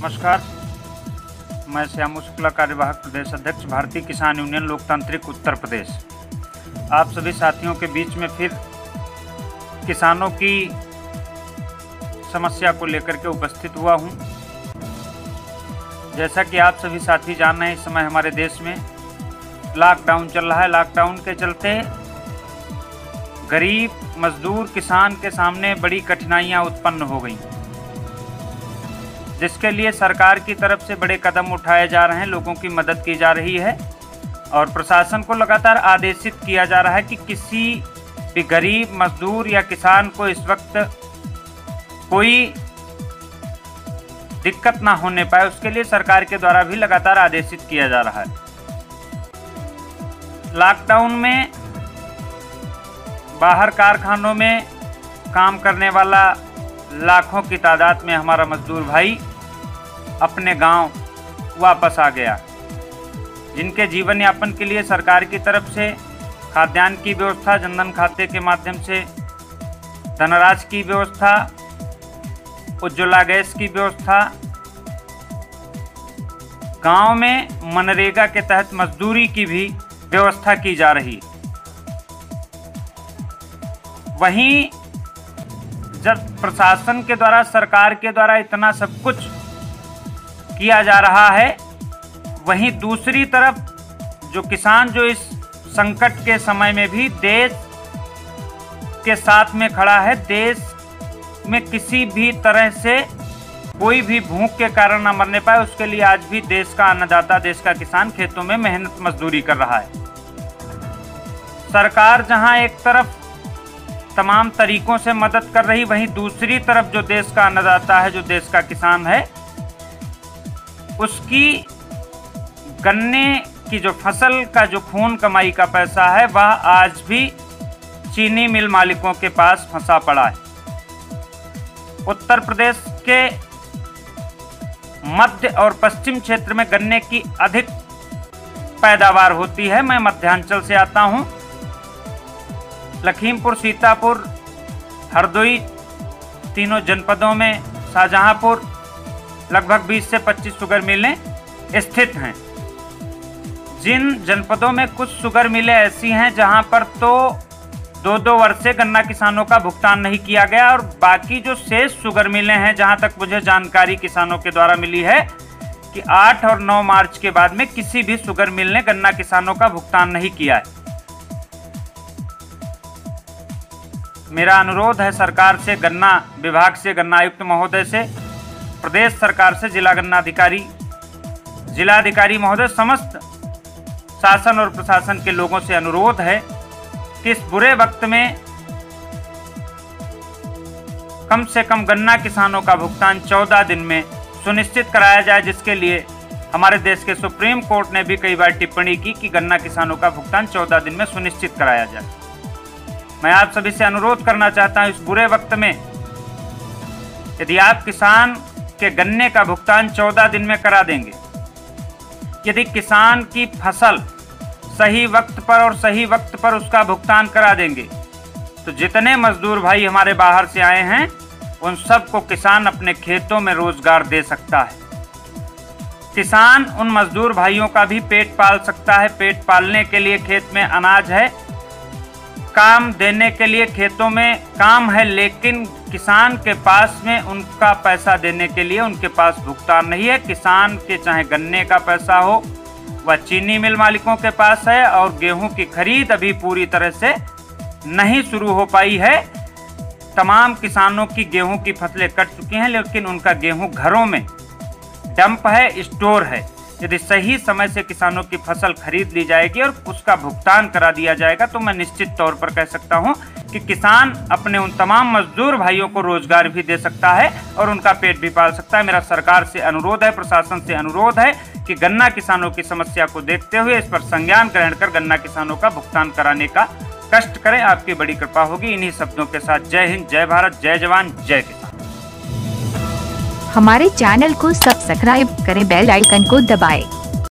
नमस्कार, मैं श्यामू शुक्ला, कार्यवाहक प्रदेश अध्यक्ष, भारतीय किसान यूनियन लोकतांत्रिक उत्तर प्रदेश। आप सभी साथियों के बीच में फिर किसानों की समस्या को लेकर के उपस्थित हुआ हूं। जैसा कि आप सभी साथी जान रहे हैं, इस समय हमारे देश में लॉकडाउन चल रहा है। लॉकडाउन के चलते गरीब मजदूर किसान के सामने बड़ी कठिनाइयां उत्पन्न हो गई, जिसके लिए सरकार की तरफ से बड़े कदम उठाए जा रहे हैं, लोगों की मदद की जा रही है और प्रशासन को लगातार आदेशित किया जा रहा है कि किसी भी गरीब मजदूर या किसान को इस वक्त कोई दिक्कत ना होने पाए, उसके लिए सरकार के द्वारा भी लगातार आदेशित किया जा रहा है। लॉकडाउन में बाहर कारखानों में काम करने वाला लाखों की तादाद में हमारा मजदूर भाई अपने गांव वापस आ गया, जिनके जीवन यापन के लिए सरकार की तरफ से खाद्यान्न की व्यवस्था, जनधन खाते के माध्यम से धनराशि की व्यवस्था, उज्ज्वला गैस की व्यवस्था, गांव में मनरेगा के तहत मजदूरी की भी व्यवस्था की जा रही। वहीं जब प्रशासन के द्वारा, सरकार के द्वारा इतना सब कुछ किया जा रहा है, वहीं दूसरी तरफ जो किसान जो इस संकट के समय में भी देश के साथ में खड़ा है, देश में किसी भी तरह से कोई भी भूख के कारण न मरने पाए, उसके लिए आज भी देश का अन्नदाता, देश का किसान खेतों में मेहनत मजदूरी कर रहा है। सरकार जहां एक तरफ तमाम तरीकों से मदद कर रही, वहीं दूसरी तरफ जो देश का अन्नदाता है, जो देश का किसान है, उसकी गन्ने की जो फसल का जो खून कमाई का पैसा है, वह आज भी चीनी मिल मालिकों के पास फंसा पड़ा है। उत्तर प्रदेश के मध्य और पश्चिम क्षेत्र में गन्ने की अधिक पैदावार होती है। मैं मध्यांचल से आता हूं। लखीमपुर, सीतापुर, हरदोई, तीनों जनपदों में, शाहजहांपुर, लगभग 20 से 25 शुगर मिलें स्थित हैं। जिन जनपदों में कुछ शुगर मिलें ऐसी हैं जहां पर तो 2-2 वर्ष से गन्ना किसानों का भुगतान नहीं किया गया, और बाकी जो शेष शुगर मिलें हैं, जहां तक मुझे जानकारी किसानों के द्वारा मिली है कि 8 और 9 मार्च के बाद में किसी भी शुगर मिल ने गन्ना किसानों का भुगतान नहीं किया है। मेरा अनुरोध है सरकार से, गन्ना विभाग से, गन्ना आयुक्त महोदय से, प्रदेश सरकार से, जिला गन्ना अधिकारी, जिलाधिकारी महोदय, समस्त शासन और प्रशासन के लोगों से अनुरोध है कि इस बुरे वक्त में कम से कम गन्ना किसानों का भुगतान 14 दिन में सुनिश्चित कराया जाए, जिसके लिए हमारे देश के सुप्रीम कोर्ट ने भी कई बार टिप्पणी की कि गन्ना किसानों का भुगतान 14 दिन में सुनिश्चित कराया जाए। मैं आप सभी से अनुरोध करना चाहता हूं, इस बुरे वक्त में यदि आप किसान के गन्ने का भुगतान 14 दिन में करा देंगे, यदि किसान की फसल सही वक्त पर और सही वक्त पर उसका भुगतान करा देंगे, तो जितने मजदूर भाई हमारे बाहर से आए हैं, उन सबको किसान अपने खेतों में रोजगार दे सकता है। किसान उन मजदूर भाइयों का भी पेट पाल सकता है। पेट पालने के लिए खेत में अनाज है, काम देने के लिए खेतों में काम है, लेकिन किसान के पास में उनका पैसा देने के लिए उनके पास भुगतान नहीं है। किसान के चाहे गन्ने का पैसा हो, वह चीनी मिल मालिकों के पास है, और गेहूं की खरीद अभी पूरी तरह से नहीं शुरू हो पाई है। तमाम किसानों की गेहूं की फसलें कट चुकी हैं, लेकिन उनका गेहूं घरों में डंप है, स्टोर है। यदि सही समय से किसानों की फसल खरीद ली जाएगी और उसका भुगतान करा दिया जाएगा, तो मैं निश्चित तौर पर कह सकता हूं कि किसान अपने उन तमाम मजदूर भाइयों को रोजगार भी दे सकता है और उनका पेट भी पाल सकता है। मेरा सरकार से अनुरोध है, प्रशासन से अनुरोध है कि गन्ना किसानों की समस्या को देखते हुए इस पर संज्ञान ग्रहण कर गन्ना किसानों का भुगतान कराने का कष्ट करें। आपकी बड़ी कृपा होगी। इन्हीं शब्दों के साथ जय हिंद, जय भारत, जय जवान, जय किसान। हमारे चैनल को सब्सक्राइब करें, बेल आइकन को दबाएं।